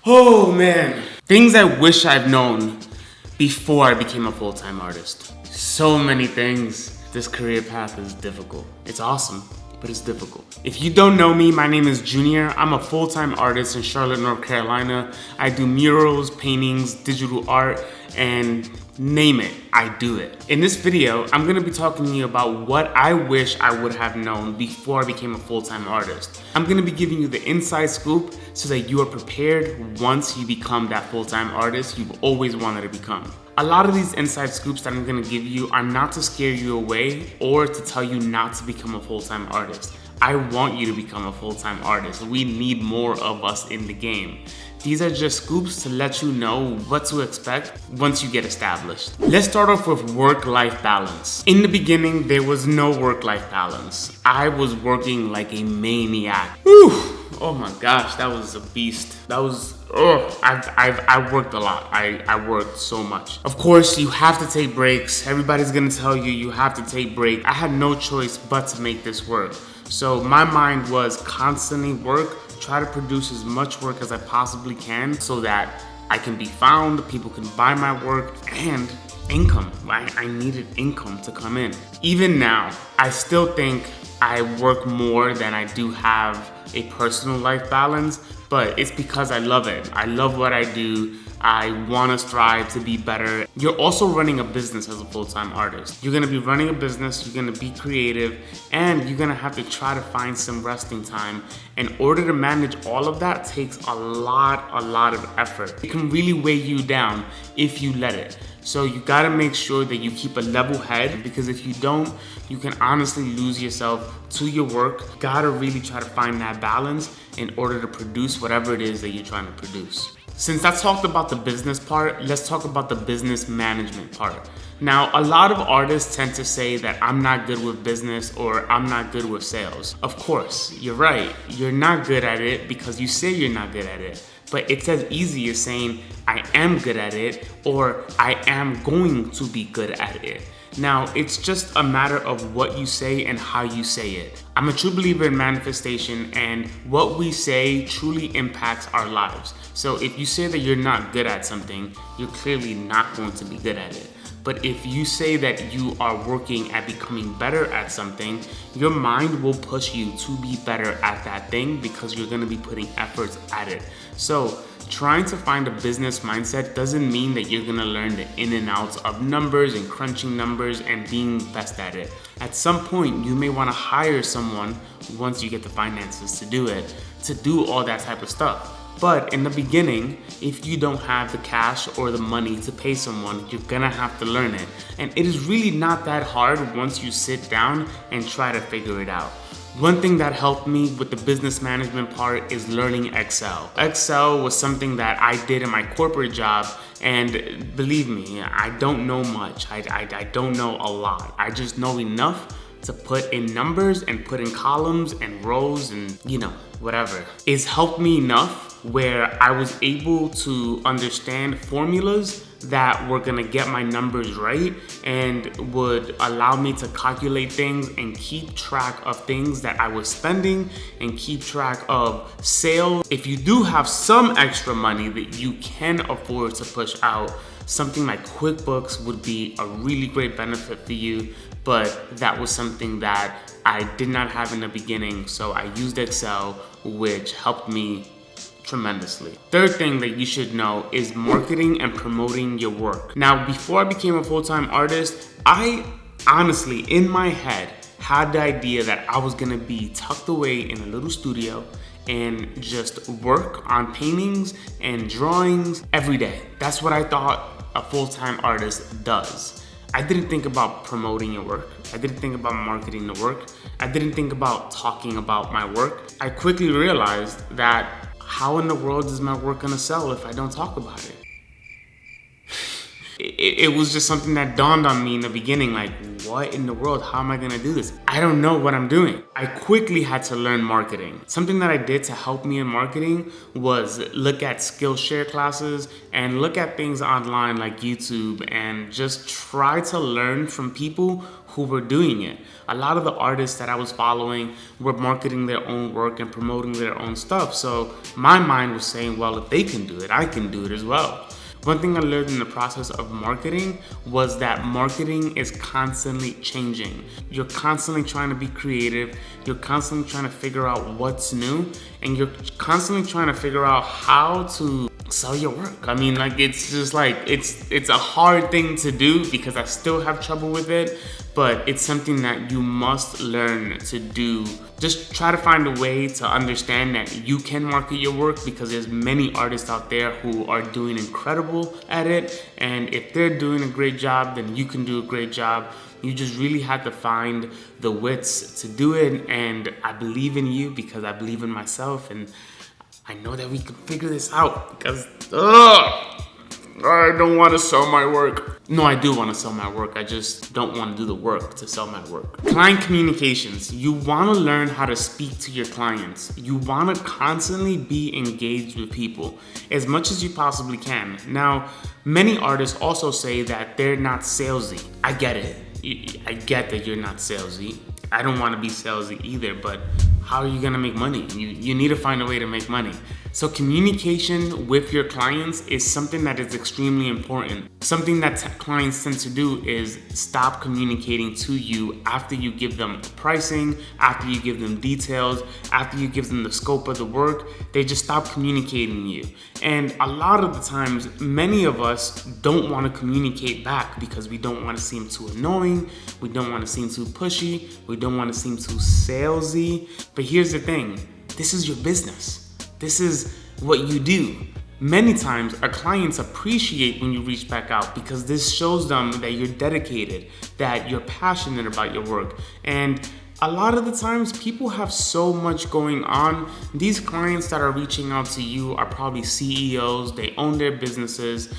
Oh man, things I wish I've known before I became a full-time artist. So many things. This career path is difficult. It's awesome, but it's difficult. If you don't know me, my name is Junior. I'm a full-time artist in Charlotte, North Carolina. I do murals, paintings, digital art, and name it, I do it. In this video, I'm gonna be talking to you about what I wish I would have known before I became a full-time artist. I'm gonna be giving you the inside scoop so that you are prepared once you become that full-time artist you've always wanted to become. A lot of these inside scoops that I'm gonna give you are not to scare you away or to tell you not to become a full-time artist. I want you to become a full-time artist. We need more of us in the game. These are just scoops to let you know what to expect once you get established. Let's start off with work-life balance. In the beginning, there was no work-life balance. I was working like a maniac. Whew. Oh my gosh, that was a beast. That was, I worked a lot. I worked so much. Of course, you have to take breaks. Everybody's gonna tell you you have to take breaks. I had no choice but to make this work. So my mind was constantly work, try to produce as much work as I possibly can so that I can be found, people can buy my work, and income. I needed income to come in. Even now, I still think I work more than I do have a personal life balance, but it's because I love it. I love what I do. I want to strive to be better. You're also running a business as a full-time artist. You're going to be running a business, you're going to be creative, and you're going to have to try to find some resting time. In order to manage all of that takes a lot of effort. It can really weigh you down if you let it. So you gotta make sure that you keep a level head, because if you don't, you can honestly lose yourself to your work. Gotta really try to find that balance in order to produce whatever it is that you're trying to produce. Since I talked about the business part, let's talk about the business management part. Now, a lot of artists tend to say that I'm not good with business or I'm not good with sales. Of course, you're right. You're not good at it because you say you're not good at it. But it's as easy as saying, I am good at it, or I am going to be good at it. Now, it's just a matter of what you say and how you say it. I'm a true believer in manifestation, and what we say truly impacts our lives. So if you say that you're not good at something, you're clearly not going to be good at it. But if you say that you are working at becoming better at something, your mind will push you to be better at that thing because you're gonna be putting efforts at it. So trying to find a business mindset doesn't mean that you're gonna learn the in and outs of numbers and crunching numbers and being best at it. At some point, you may wanna hire someone once you get the finances to do it, to do all that type of stuff. But in the beginning, if you don't have the cash or the money to pay someone, you're gonna have to learn it. And it is really not that hard once you sit down and try to figure it out. One thing that helped me with the business management part is learning Excel. Excel was something that I did in my corporate job, and believe me, I don't know much. I don't know a lot. I just know enough to put in numbers and put in columns and rows and, whatever. It's helped me enough where I was able to understand formulas that were gonna get my numbers right and would allow me to calculate things and keep track of things that I was spending and keep track of sales. If you do have some extra money that you can afford to push out, something like QuickBooks would be a really great benefit for you, but that was something that I did not have in the beginning, so I used Excel, which helped me tremendously. Third thing that you should know is marketing and promoting your work. Now, before I became a full-time artist, I honestly, in my head, had the idea that I was gonna be tucked away in a little studio and just work on paintings and drawings every day. That's what I thought a full-time artist does. I didn't think about promoting your work. I didn't think about marketing the work. I didn't think about talking about my work. I quickly realized that how in the world is my work gonna sell if I don't talk about it? it was just something that dawned on me in the beginning, like, what in the world? How am I gonna do this? I don't know what I'm doing. I quickly had to learn marketing. Something that I did to help me in marketing was look at Skillshare classes and look at things online like YouTube and just try to learn from people who were doing it. A lot of the artists that I was following were marketing their own work and promoting their own stuff. So my mind was saying, well, if they can do it, I can do it as well. One thing I learned in the process of marketing was that marketing is constantly changing. You're constantly trying to be creative. You're constantly trying to figure out what's new, and you're constantly trying to figure out how to sell your work. I mean, like, it's just like, it's a hard thing to do because I still have trouble with it, but it's something that you must learn to do. Just try to find a way to understand that you can market your work, because there's many artists out there who are doing incredible at it. And if they're doing a great job, then you can do a great job. You just really have to find the wits to do it. And I believe in you because I believe in myself. And I know that we can figure this out because, I don't want to sell my work. No, I do want to sell my work. I just don't want to do the work to sell my work. Client communications. You want to learn how to speak to your clients. You want to constantly be engaged with people as much as you possibly can. Now, many artists also say that they're not salesy. I get it. I get that you're not salesy. I don't want to be salesy either, but how are you gonna make money? You need to find a way to make money. So communication with your clients is something that is extremely important. Something that clients tend to do is stop communicating to you after you give them pricing, after you give them details, after you give them the scope of the work. They just stop communicating to you. And a lot of the times, many of us don't want to communicate back because we don't want to seem too annoying, we don't want to seem too pushy, we don't want to seem too salesy. But here's the thing, this is your business. This is what you do. Many times our clients appreciate when you reach back out because this shows them that you're dedicated, that you're passionate about your work. And a lot of the times people have so much going on. These clients that are reaching out to you are probably CEOs, they own their businesses,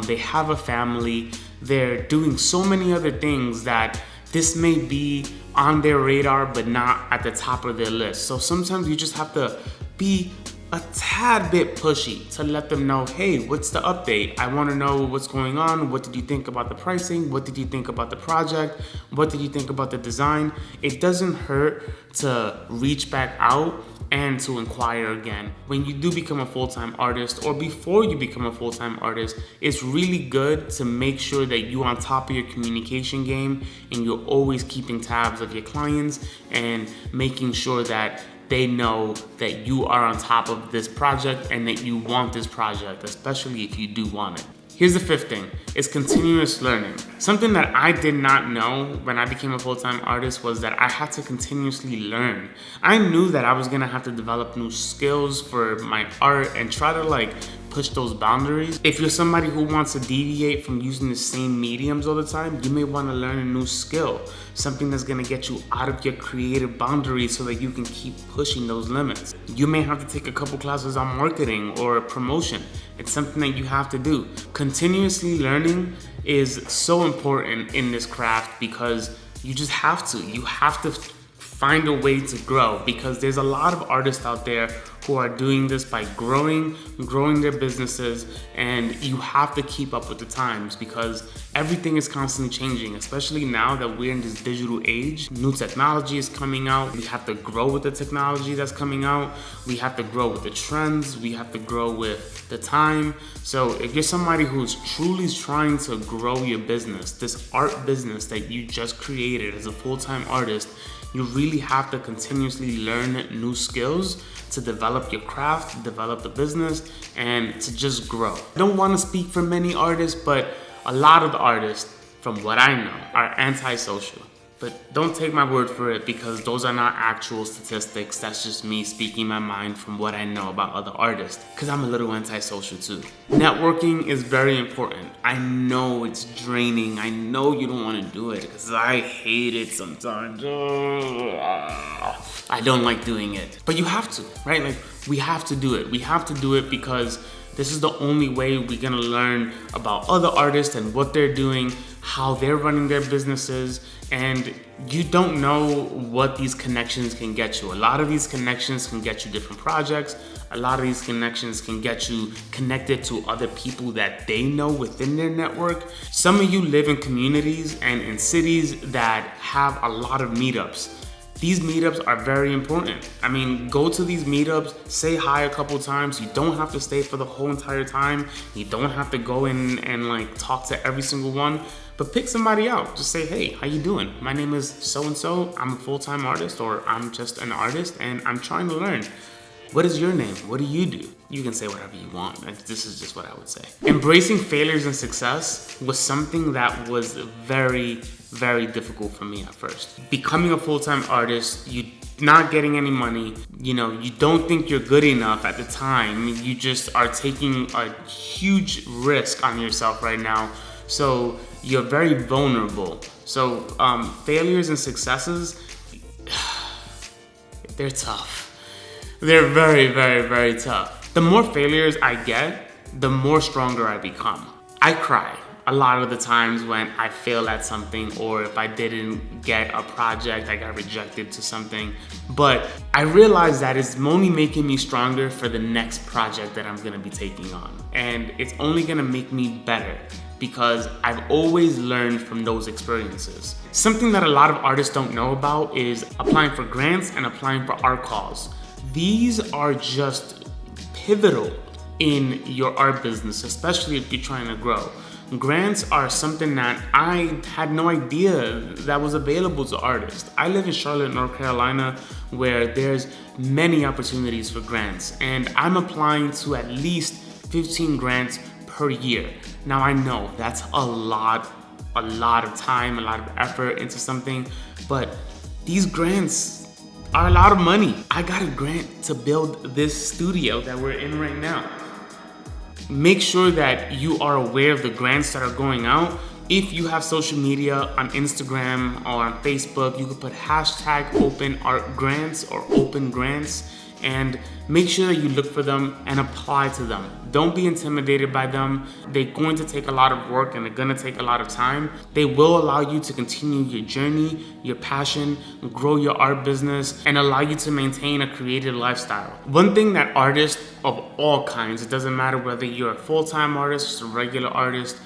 they have a family, they're doing so many other things that this may be on their radar but not at the top of their list. So sometimes you just have to be a tad bit pushy to let them know, hey, what's the update? I want to know what's going on. What did you think about the pricing? What did you think about the project? What did you think about the design? It doesn't hurt to reach back out and to inquire again. When you do become a full-time artist, or before you become a full-time artist, it's really good to make sure that you're on top of your communication game and you're always keeping tabs of your clients and making sure that they know that you are on top of this project and that you want this project, especially if you do want it. Here's the fifth thing, is continuous learning. Something that I did not know when I became a full-time artist was that I had to continuously learn. I knew that I was gonna have to develop new skills for my art and try to push those boundaries. If you're somebody who wants to deviate from using the same mediums all the time, you may want to learn a new skill, something that's going to get you out of your creative boundaries so that you can keep pushing those limits. You may have to take a couple classes on marketing or promotion. It's something that you have to do. Continuously learning is so important in this craft because you just have to. You have to find a way to grow, because there's a lot of artists out there who are doing this by growing their businesses, and you have to keep up with the times because everything is constantly changing, especially now that we're in this digital age. New technology is coming out. We have to grow with the technology that's coming out. We have to grow with the trends. We have to grow with the time. So if you're somebody who's truly trying to grow your business, this art business that you just created as a full-time artist, you really have to continuously learn new skills to develop your craft, develop the business, and to just grow. I don't want to speak for many artists, but a lot of the artists, from what I know, are antisocial. But don't take my word for it because those are not actual statistics. That's just me speaking my mind from what I know about other artists, because I'm a little antisocial too. Networking is very important. I know it's draining. I know you don't want to do it because I hate it sometimes. I don't like doing it. But you have to, right? We have to do it. We have to do it because This is the only way we're gonna learn about other artists and what they're doing, how they're running their businesses, and you don't know what these connections can get you. A lot of these connections can get you different projects. A lot of these connections can get you connected to other people that they know within their network. Some of you live in communities and in cities that have a lot of meetups. These meetups are very important. I mean, go to these meetups, say hi a couple times. You don't have to stay for the whole entire time. You don't have to go in and like talk to every single one, but pick somebody out. Just say, hey, how you doing? My name is so-and-so. I'm a full-time artist, or I'm just an artist and I'm trying to learn. What is your name? What do you do? You can say whatever you want. This is just what I would say. Embracing failures and success was something that was very, very difficult for me at first. Becoming a full-time artist, you not getting any money, you don't think you're good enough at the time. You just are taking a huge risk on yourself right now. So you're very vulnerable. So failures and successes, they're tough. They're very, very, very tough. The more failures I get, the more stronger I become. I cry a lot of the times when I fail at something, or if I didn't get a project, I got rejected to something. But I realize that it's only making me stronger for the next project that I'm gonna be taking on. And it's only gonna make me better because I've always learned from those experiences. Something that a lot of artists don't know about is applying for grants and applying for art calls. These are just pivotal in your art business, especially if you're trying to grow. Grants are something that I had no idea that was available to artists. I live in Charlotte, North Carolina, where there's many opportunities for grants, and I'm applying to at least 15 grants per year. Now I know that's a lot of time, a lot of effort into something, but these grants are a lot of money. I got a grant to build this studio that we're in right now. Make sure that you are aware of the grants that are going out. If you have social media on Instagram or on Facebook, you could put hashtag open art grants or open grants, and make sure that you look for them and apply to them. Don't be intimidated by them. They're going to take a lot of work and they're gonna take a lot of time. They will allow you to continue your journey, your passion, grow your art business, and allow you to maintain a creative lifestyle. One thing that artists of all kinds, it doesn't matter whether you're a full-time artist or a regular artist,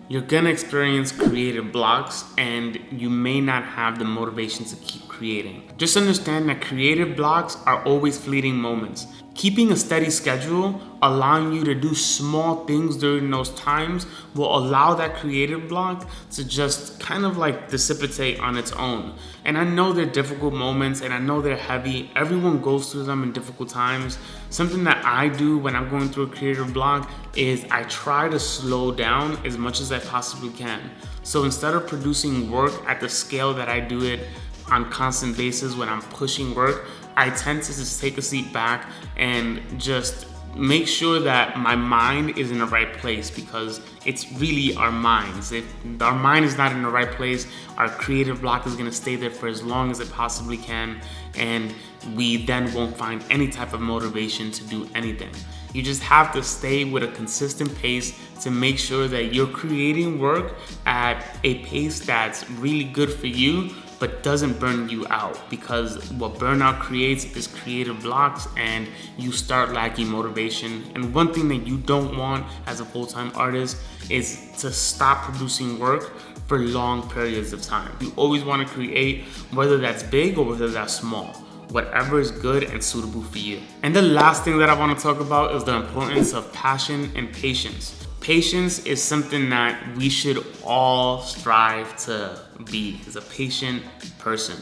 you're gonna experience creative blocks and you may not have the motivation to keep creating. Just understand that creative blocks are always fleeting moments. Keeping a steady schedule, allowing you to do small things during those times will allow that creative block to just kind of like dissipate on its own. And I know they're difficult moments and I know they're heavy. Everyone goes through them in difficult times. Something that I do when I'm going through a creative block is I try to slow down as much as I possibly can. So instead of producing work at the scale that I do it on a constant basis when I'm pushing work, I tend to just take a seat back and just make sure that my mind is in the right place, because it's really our minds. If our mind is not in the right place, our creative block is gonna stay there for as long as it possibly can, and we then won't find any type of motivation to do anything. You just have to stay with a consistent pace to make sure that you're creating work at a pace that's really good for you, but doesn't burn you out, because what burnout creates is creative blocks and you start lacking motivation. And one thing that you don't want as a full-time artist is to stop producing work for long periods of time. You always want to create, whether that's big or whether that's small, whatever is good and suitable for you. And the last thing that I want to talk about is the importance of passion and patience. Patience is something that we should all strive to be, as a patient person.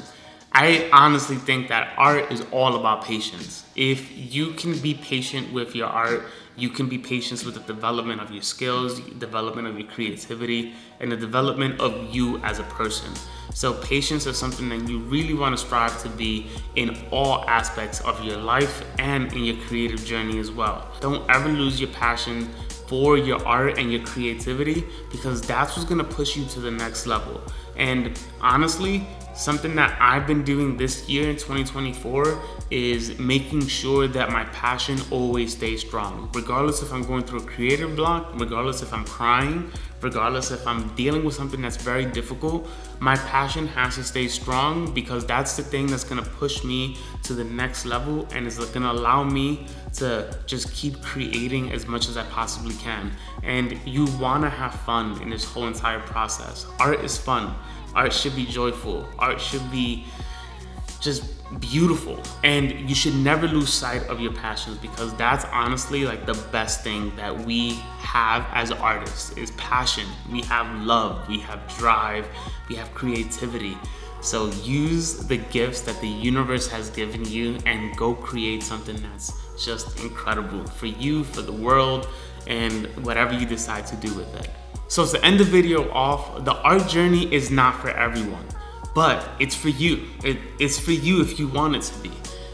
I honestly think that art is all about patience. If you can be patient with your art, you can be patient with the development of your skills, development of your creativity, and the development of you as a person. So patience is something that you really want to strive to be in all aspects of your life and in your creative journey as well. Don't ever lose your passion for your art and your creativity, because that's what's gonna push you to the next level. And honestly, Something that I've been doing this year in 2024 is making sure that my passion always stays strong. Regardless if I'm going through a creative block, regardless if I'm crying, regardless if I'm dealing with something that's very difficult, my passion has to stay strong, because that's the thing that's gonna push me to the next level and is gonna allow me to just keep creating as much as I possibly can. And you wanna have fun in this whole entire process. Art is fun. Art should be joyful. Art should be just beautiful. And you should never lose sight of your passions, because that's honestly like the best thing that we have as artists is passion. We have love, we have drive, we have creativity. So use the gifts that the universe has given you and go create something that's just incredible for you, for the world, and whatever you decide to do with it. So to end the video off, the art journey is not for everyone, but it's for you. It's for you if you want it to be.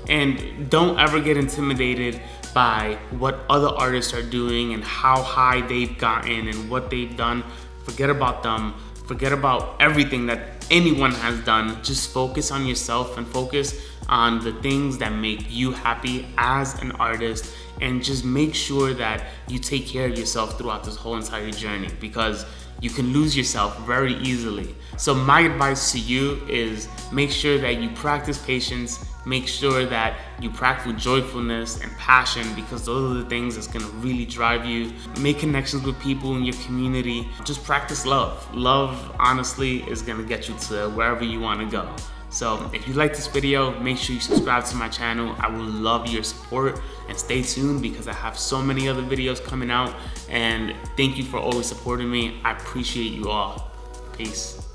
And don't ever get intimidated by what other artists are doing and how high they've gotten and what they've done. Forget about them. Forget about everything that anyone has done. Just focus on yourself and focus on the things that make you happy as an artist, and just make sure that you take care of yourself throughout this whole entire journey, because you can lose yourself very easily. So my advice to you is make sure that you practice patience, make sure that you practice joyfulness and passion, because those are the things that's gonna really drive you. Make connections with people in your community. Just practice love. Love, honestly, is gonna get you to wherever you wanna go. So if you like this video, make sure you subscribe to my channel. I would love your support, and stay tuned because I have so many other videos coming out. And thank you for always supporting me. I appreciate you all. Peace.